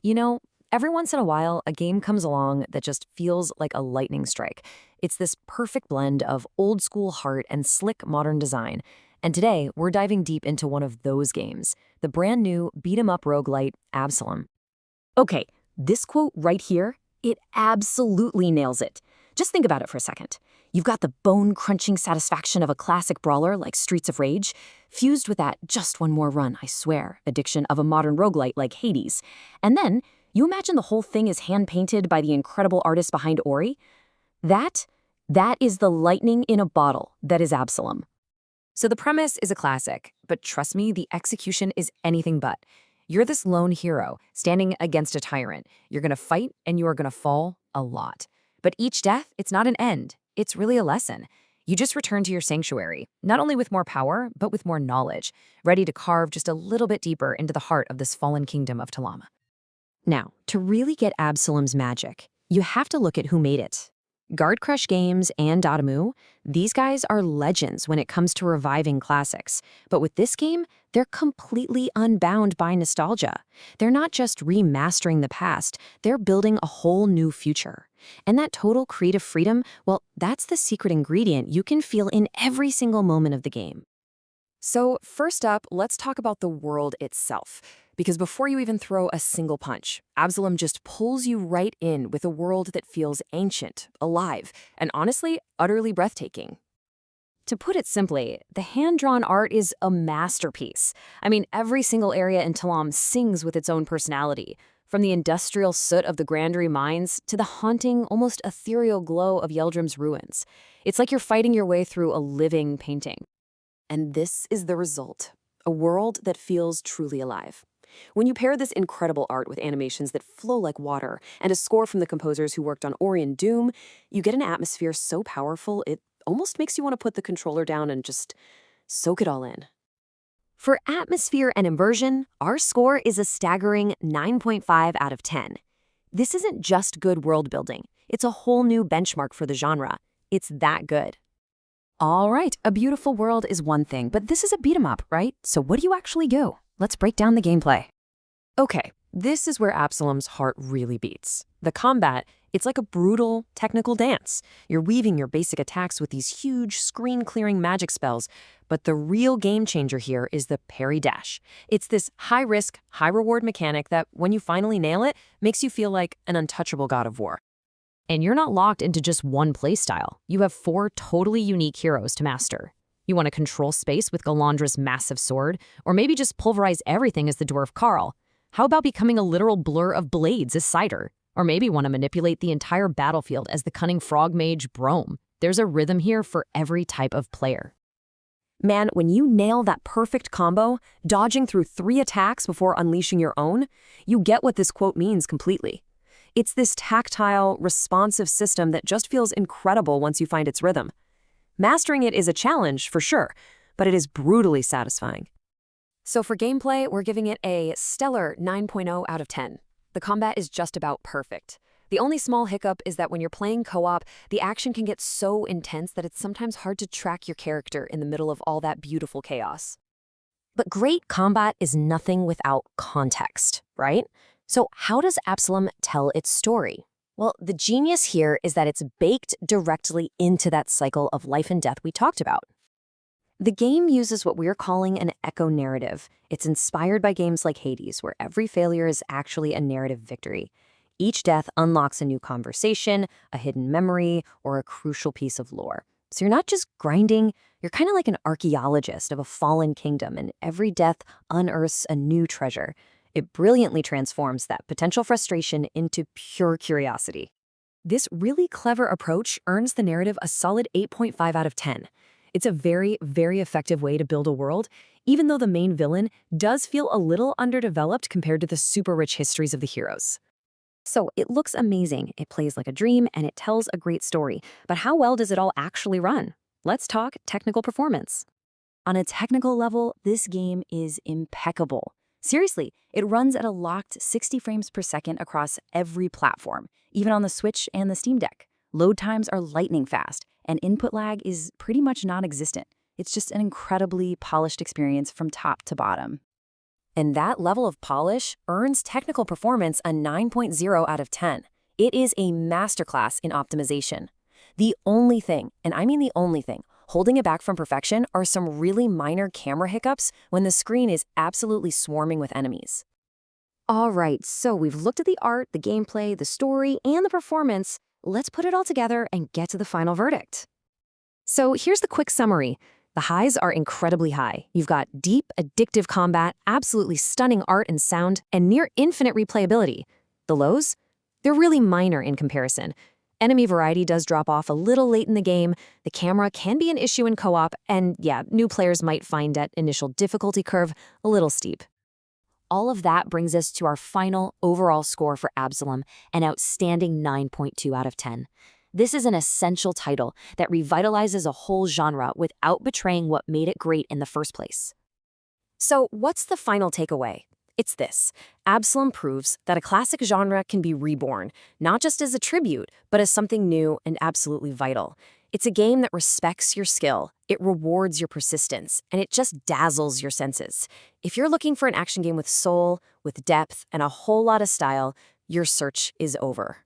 You know, every once in a while, a game comes along that just feels like a lightning strike. It's this perfect blend of old school heart and slick modern design. And today, we're diving deep into one of those games, the brand new beat 'em up roguelite Absolum. Okay, this quote right here, it absolutely nails it. Just think about it for a second. You've got the bone-crunching satisfaction of a classic brawler like Streets of Rage, fused with that just one more run, I swear, addiction of a modern roguelite like Hades. And then, you imagine the whole thing is hand-painted by the incredible artist behind Ori? That, that is the lightning in a bottle that is Absolum. So the premise is a classic, but trust me, the execution is anything but. You're this lone hero standing against a tyrant. You're gonna fight and you are gonna fall a lot. But each death, it's not an end. It's really a lesson. You just return to your sanctuary, not only with more power, but with more knowledge, ready to carve just a little bit deeper into the heart of this fallen kingdom of Talama. Now, to really get Absalom's magic, you have to look at who made it. Guard Crush Games and Dotemu, these guys are legends when it comes to reviving classics. But with this game, they're completely unbound by nostalgia. They're not just remastering the past, they're building a whole new future. And that total creative freedom, well, that's the secret ingredient you can feel in every single moment of the game. So first up, let's talk about the world itself. Because before you even throw a single punch, Absalom just pulls you right in with a world that feels ancient, alive, and honestly, utterly breathtaking. To put it simply, the hand-drawn art is a masterpiece. I mean, every single area in Talam sings with its own personality, from the industrial soot of the Grandery mines to the haunting, almost ethereal glow of Yeldrim's ruins. It's like you're fighting your way through a living painting. And this is the result, a world that feels truly alive. When you pair this incredible art with animations that flow like water and a score from the composers who worked on Ori and Doom, you get an atmosphere so powerful it almost makes you want to put the controller down and just soak it all in. For atmosphere and immersion, our score is a staggering 9.5 out of 10. This isn't just good world building, it's a whole new benchmark for the genre. It's that good. All right, a beautiful world is one thing, but this is a beat 'em up, right? So what do you actually do? Let's break down the gameplay. Okay, this is where Absalom's heart really beats. The combat, it's like a brutal, technical dance. You're weaving your basic attacks with these huge, screen-clearing magic spells, but the real game changer here is the parry dash. It's this high-risk, high-reward mechanic that, when you finally nail it, makes you feel like an untouchable god of war. And you're not locked into just one playstyle. You have 4 totally unique heroes to master. You want to control space with Galandra's massive sword, or maybe just pulverize everything as the dwarf Carl. How about becoming a literal blur of blades as Cider? Or maybe want to manipulate the entire battlefield as the cunning frog mage Brome. There's a rhythm here for every type of player. Man, when you nail that perfect combo, dodging through 3 attacks before unleashing your own, you get what this quote means completely. It's this tactile, responsive system that just feels incredible once you find its rhythm. Mastering it is a challenge, for sure, but it is brutally satisfying. So for gameplay, we're giving it a stellar 9.0 out of 10. The combat is just about perfect. The only small hiccup is that when you're playing co-op, the action can get so intense that it's sometimes hard to track your character in the middle of all that beautiful chaos. But great combat is nothing without context, right? So how does Absolum tell its story? Well, the genius here is that it's baked directly into that cycle of life and death we talked about. The game uses what we're calling an echo narrative. It's inspired by games like Hades, where every failure is actually a narrative victory. Each death unlocks a new conversation, a hidden memory, or a crucial piece of lore. So you're not just grinding, you're kind of like an archaeologist of a fallen kingdom, and every death unearths a new treasure. It brilliantly transforms that potential frustration into pure curiosity. This really clever approach earns the narrative a solid 8.5 out of 10. It's a very, very effective way to build a world, even though the main villain does feel a little underdeveloped compared to the super rich histories of the heroes. So it looks amazing, it plays like a dream, and it tells a great story. But how well does it all actually run? Let's talk technical performance. On a technical level, this game is impeccable. Seriously, it runs at a locked 60 frames per second across every platform, even on the Switch and the Steam Deck. Load times are lightning fast, and input lag is pretty much non-existent. It's just an incredibly polished experience from top to bottom. And that level of polish earns technical performance a 9.0 out of 10. It is a masterclass in optimization. The only thing, and I mean the only thing, holding it back from perfection are some really minor camera hiccups when the screen is absolutely swarming with enemies. All right, so we've looked at the art, the gameplay, the story, and the performance. Let's put it all together and get to the final verdict. So here's the quick summary. The highs are incredibly high. You've got deep, addictive combat, absolutely stunning art and sound, and near infinite replayability. The lows? They're really minor in comparison. Enemy variety does drop off a little late in the game, the camera can be an issue in co-op, and yeah, new players might find that initial difficulty curve a little steep. All of that brings us to our final overall score for Absolum, an outstanding 9.2 out of 10. This is an essential title that revitalizes a whole genre without betraying what made it great in the first place. So what's the final takeaway? It's this. Absolum proves that a classic genre can be reborn, not just as a tribute, but as something new and absolutely vital. It's a game that respects your skill, it rewards your persistence, and it just dazzles your senses. If you're looking for an action game with soul, with depth, and a whole lot of style, your search is over.